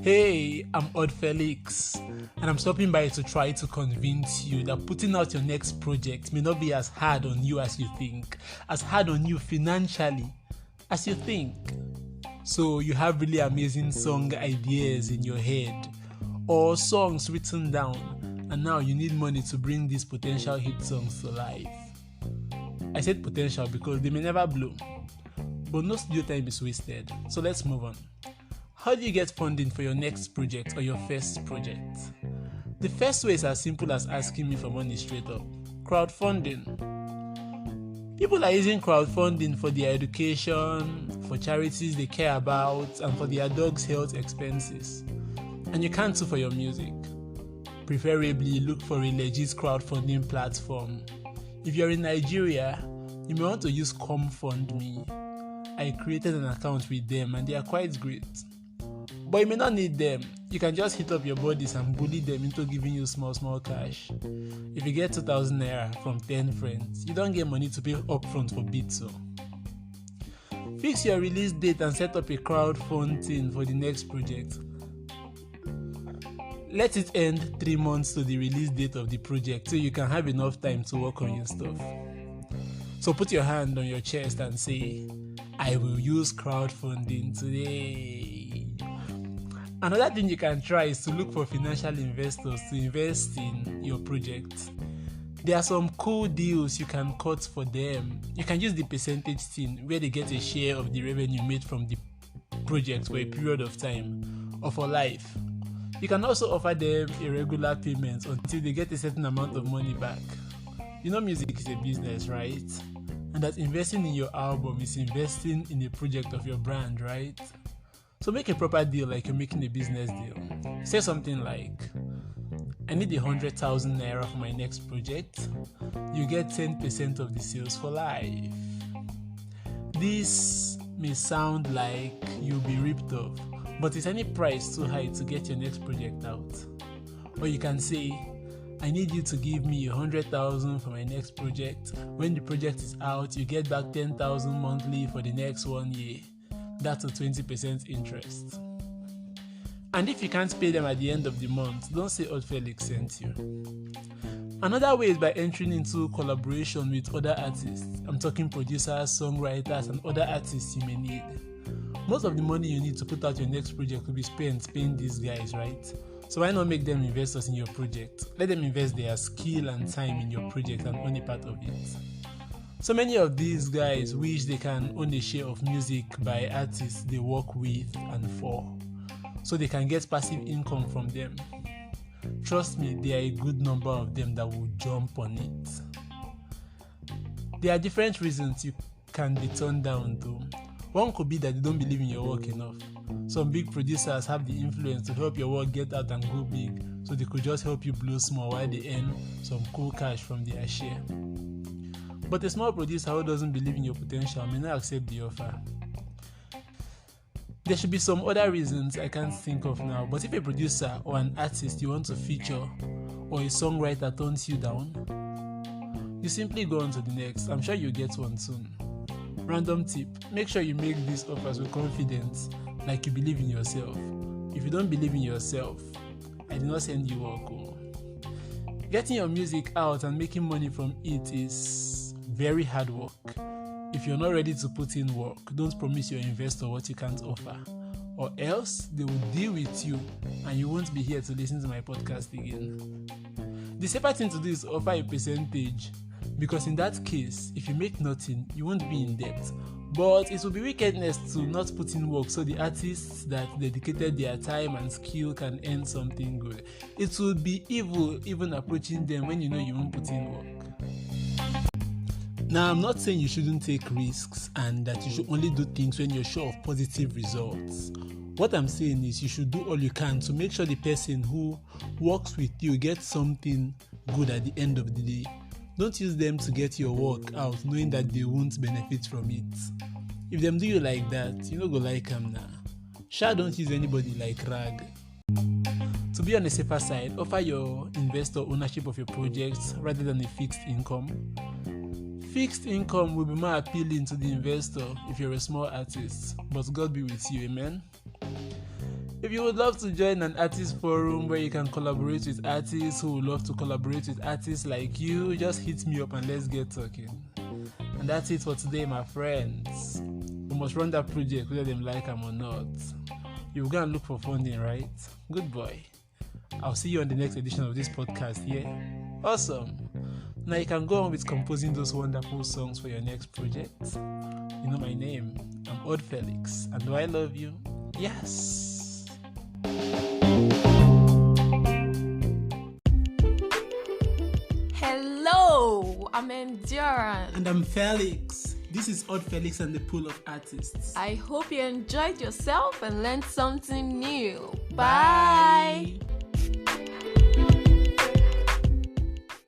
Hey, I'm Odd Felix, and I'm stopping by to try to convince you that putting out your next project may not be as hard on you as you think, as hard on you financially as you think. So you have really amazing song ideas in your head, or songs written down, and now you need money to bring these potential hit songs to life. I said potential because they may never blow, but no studio time is wasted, so let's move on. How do you get funding for your next project or your first project? The first way is as simple as asking me for money straight up. Crowdfunding. People are using crowdfunding for their education, for charities they care about, and for their dog's health expenses. And you can't too for your music. Preferably look for a legit crowdfunding platform. If you're in Nigeria, you may want to use ComFundMe. I created an account with them and they are quite great. But you may not need them. You can just hit up your buddies and bully them into giving you small cash. If you get 2,000 naira from 10 friends, you don't get money to pay upfront for beats. So fix your release date and set up a crowdfunding for the next project. Let it end 3 months to the release date of the project so you can have enough time to work on your stuff. So put your hand on your chest and say, I will use crowdfunding today. Another thing you can try is to look for financial investors to invest in your project. There are some cool deals you can cut for them. You can use the percentage thing where they get a share of the revenue made from the project for a period of time or for life. You can also offer them a regular payment until they get a certain amount of money back. You know music is a business, right? And that investing in your album is investing in a project of your brand, right? So make a proper deal like you're making a business deal. Say something like, I need 100,000 naira for my next project. You get 10% of the sales for life. This may sound like you'll be ripped off, but is any price too high to get your next project out? Or you can say, I need you to give me 100,000 for my next project. When the project is out, you get back 10,000 monthly for the next 1 year. That's a 20% interest. And if you can't pay them at the end of the month, don't say Odd Felix sent you. Another way is by entering into collaboration with other artists. I'm talking producers, songwriters, and other artists you may need. Most of the money you need to put out your next project will be spent paying these guys, right? So why not make them investors in your project? Let them invest their skill and time in your project and own a part of it. So many of these guys wish they can own a share of music by artists they work with and for, so they can get passive income from them. Trust me, there are a good number of them that will jump on it. There are different reasons you can be turned down though. One could be that they don't believe in your work enough. Some big producers have the influence to help your work get out and go big, so they could just help you blow small while they earn some cool cash from their share. But a small producer who doesn't believe in your potential may not accept the offer. There should be some other reasons I can't think of now, but if a producer or an artist you want to feature or a songwriter turns you down, you simply go on to the next. I'm sure you'll get one soon. Random tip, make sure you make these offers with confidence, like you believe in yourself. If you don't believe in yourself, I did not send you work. Getting your music out and making money from it is very hard work. If you're not ready to put in work, don't promise your investor what you can't offer, or else they will deal with you and you won't be here to listen to my podcast again. The safer thing to do is offer a percentage, because in that case, if you make nothing, you won't be in debt. But it will be wickedness to not put in work so the artists that dedicated their time and skill can earn something good. It would be evil even approaching them when you know you won't put in work. Now, I'm not saying you shouldn't take risks and that you should only do things when you're sure of positive results. What I'm saying is you should do all you can to make sure the person who works with you gets something good at the end of the day. Don't use them to get your work out knowing that they won't benefit from it. If them do you like that, you no go like them now. Sure, don't use anybody like rag. To be on the safer side, offer your investor ownership of your projects rather than a fixed income. Fixed income will be more appealing to the investor if you're a small artist, but God be with you, amen? If you would love to join an artist forum where you can collaborate with artists who would love to collaborate with artists like you, just hit me up and let's get talking. And that's it for today, my friends. We must run that project whether them like them or not. You'll go and look for funding, right? Good boy. I'll see you on the next edition of this podcast, yeah? Awesome. Now you can go on with composing those wonderful songs for your next project. You know my name. I'm Odd Felix. And do I love you? Yes. Hello, I'm Endurance. And I'm Felix. This is Odd Felix and the Pool of Artists. I hope you enjoyed yourself and learned something new. Bye.